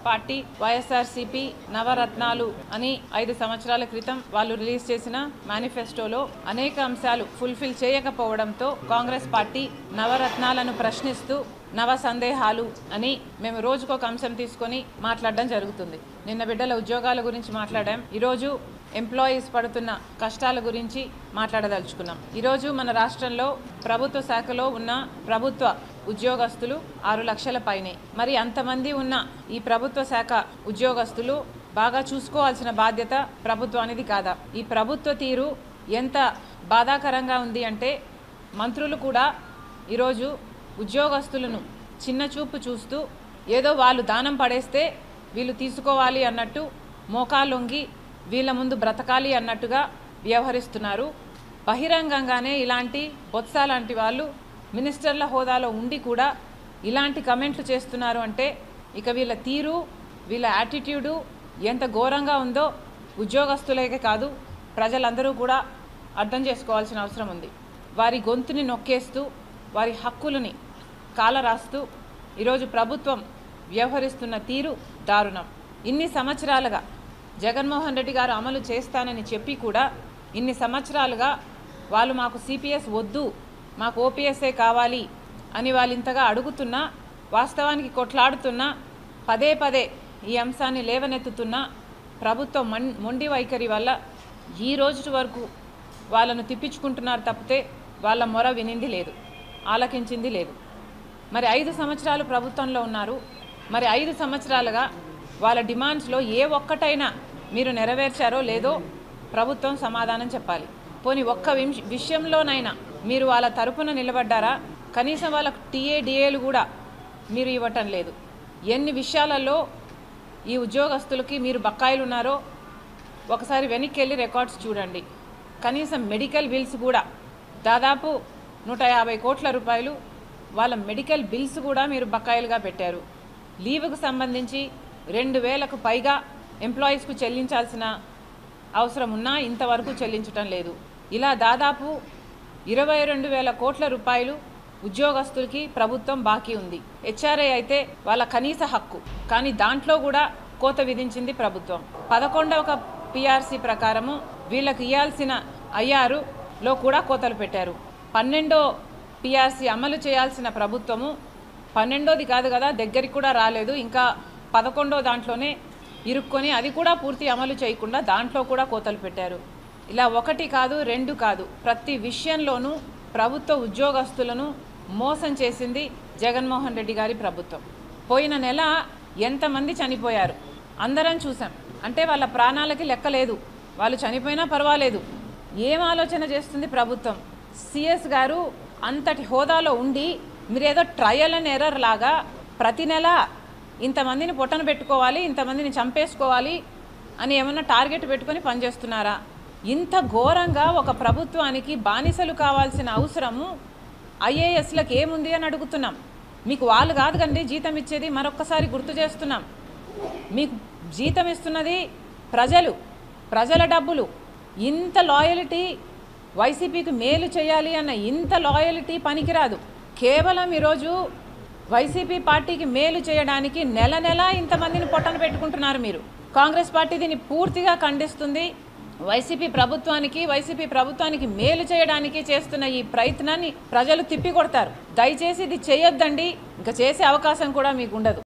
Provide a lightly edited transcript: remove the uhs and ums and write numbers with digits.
Party YSRCP నవరత్నాలు అని 5 సంవత్సరాల క్రితం వాళ్ళు రిలీజ్ చేసిన మేనిఫెస్టోలో అనేక అంశాలు ఫుల్ఫిల్ చేయకపోవడంతో కాంగ్రెస్ పార్టీ నవరత్నాలను ప్రశ్నిస్తూ నవ సందేహాలు అని మేము రోజుకొక అంశం తీసుకొని మాట్లాడడం జరుగుతుంది. నిన్న బిడ్డల ఉద్యోగాల గురించి మాట్లాడాం. ఈరోజు ఎంప్లాయీస్ పడుతున్న కష్టాల గురించి మాట్లాడదలుచుకున్నాం. ఈరోజు మన రాష్ట్రంలో ప్రభుత్వ శాఖలో ఉన్న ప్రభుత్వ ఉద్యోగస్తులు 6 లక్షల పైనే. మరి అంతమంది ఉన్న ఈ ప్రభుత్వ శాఖ ఉద్యోగస్తులు బాగా చూసుకోవాల్సిన బాధ్యత ప్రభుత్వానిది కాదా? ఈ ప్రభుత్వ తీరు ఎంత బాధాకరంగా ఉంది అంటే మంత్రులు కూడా ఈరోజు ఉద్యోగస్తులను చిన్న చూపు చూస్తూ ఏదో వాళ్ళు దానం పడేస్తే వీళ్ళు తీసుకోవాలి అన్నట్టు మోకాలొంగి వీళ్ళ ముందు బ్రతకాలి అన్నట్టుగా వ్యవహరిస్తున్నారు. బహిరంగంగానే ఇలాంటి బొత్స లాంటి వాళ్ళు మినిస్టర్ల హోదాలో ఉండి కూడా ఇలాంటి కమెంట్లు చేస్తున్నారు అంటే ఇక వీళ్ళ తీరు వీళ్ళ యాటిట్యూడు ఎంత ఘోరంగా ఉందో ఉద్యోగస్తులకే కాదు ప్రజలందరూ కూడా అర్థం చేసుకోవాల్సిన అవసరం ఉంది. వారి గొంతుని నొక్కేస్తూ వారి హక్కులని కాలరాస్తూ ఈరోజు ప్రభుత్వం వ్యవహరిస్తున్న తీరు దారుణం. ఇన్ని సంవత్సరాలుగా జగన్మోహన్ రెడ్డి గారు అమలు చేస్తానని చెప్పి కూడా ఇన్ని సంవత్సరాలుగా వాళ్ళు మాకు సిపిఎస్ వద్దు మాకు ఓపీఎస్ఏ కావాలి అని వాళ్ళు ఇంతగా అడుగుతున్నా వాస్తవానికి కొట్లాడుతున్నా పదే పదే ఈ అంశాన్ని లేవనెత్తుతున్న ప్రభుత్వం మొండి వైఖరి వల్ల ఈ రోజు వరకు వాళ్ళను తిప్పించుకుంటున్నారు తప్పితే వాళ్ళ మొర వినింది లేదు, ఆలకించింది లేదు. మరి 5 సంవత్సరాలు ప్రభుత్వంలో ఉన్నారు. మరి 5 సంవత్సరాలుగా వాళ్ళ డిమాండ్స్లో ఏ ఒక్కటైనా మీరు నెరవేర్చారో లేదో ప్రభుత్వం సమాధానం చెప్పాలి. పోనీ ఒక్క విషయంలోనైనా మీరు వాళ్ళ తరపున నిలబడ్డారా? కనీసం వాళ్ళకు టీఏ-డిఏలు కూడా మీరు ఇవ్వటం లేదు. ఎన్ని విషయాలలో ఈ ఉద్యోగస్తులకి మీరు బకాయిలు ఉన్నారో ఒకసారి వెనక్కి వెళ్ళి రికార్డ్స్ చూడండి. కనీసం మెడికల్ బిల్స్ కూడా దాదాపు 150 కోట్ల రూపాయలు వాళ్ళ మెడికల్ బిల్స్ కూడా మీరు బకాయిలుగా పెట్టారు. లీవుకు సంబంధించి 2000కు పైగా ఎంప్లాయీస్కు చెల్లించాల్సిన అవసరం ఉన్నా ఇంతవరకు చెల్లించటం లేదు. ఇలా దాదాపు 22,000 కోట్ల రూపాయలు ఉద్యోగస్తులకి ప్రభుత్వం బాకీ ఉంది. హెచ్ఆర్ఏ అయితే వాళ్ళ కనీస హక్కు, కానీ దాంట్లో కూడా కోత విధించింది ప్రభుత్వం. 11వ పిఆర్సీ ప్రకారము వీళ్ళకి ఇవ్వాల్సిన ఐఆర్లో కూడా కోతలు పెట్టారు. 12వ పిఆర్సీ అమలు చేయాల్సిన ప్రభుత్వము 12వది కాదు కదా దగ్గరికి కూడా రాలేదు, ఇంకా 11వ దాంట్లోనే ఇరుక్కొని అది కూడా పూర్తి అమలు చేయకుండా దాంట్లో కూడా కోతలు పెట్టారు. ఇలా 1 కాదు 2 కాదు ప్రతి విషయంలోనూ ప్రభుత్వ ఉద్యోగస్తులను మోసం చేసింది జగన్మోహన్ రెడ్డి గారి ప్రభుత్వం. పోయిన నెల ఎంతమంది చనిపోయారు అందరం చూసాం. అంటే వాళ్ళ ప్రాణాలకి లెక్క లేదు, వాళ్ళు చనిపోయినా పర్వాలేదు. ఏం ఆలోచన చేస్తుంది ప్రభుత్వం? సిఎస్ గారు అంతటి హోదాలో ఉండి మీరేదో ట్రయల్ అండ్ ఎర్రర్ లాగా ప్రతి నెల ఇంతమందిని పొట్టన పెట్టుకోవాలి, ఇంతమందిని చంపేసుకోవాలి అని ఏమన్నా టార్గెట్ పెట్టుకొని పనిచేస్తున్నారా? ఇంత ఘోరంగా ఒక ప్రభుత్వానికి బానిసలు కావాల్సిన అవసరము ఐఏఎస్లకు ఏముంది అని అడుగుతున్నాం. మీకు వాళ్ళు కాదు కండి జీతం ఇచ్చేది, మరొక్కసారి గుర్తు చేస్తున్నాం. మీకు జీతం ఇస్తున్నది ప్రజల డబ్బులు. ఇంత లాయల్టీ వైసీపీకి మేలు చేయాలి అన్న ఇంత లాయల్టీ పనికిరాదు. కేవలం ఈరోజు వైసీపీ పార్టీకి మేలు చేయడానికి నెల నెల ఇంతమందిని పొట్టన పెట్టుకుంటున్నారు మీరు. కాంగ్రెస్ పార్టీ దీన్ని పూర్తిగా ఖండిస్తుంది. వైసీపీ ప్రభుత్వానికి మేలు చేయడానికి చేస్తున్న ఈ ప్రయత్నాన్ని ప్రజలు తిప్పికొడతారు. దయచేసి ఇది చేయొద్దండి, ఇంకా చేసే అవకాశం కూడా మీకు ఉండదు.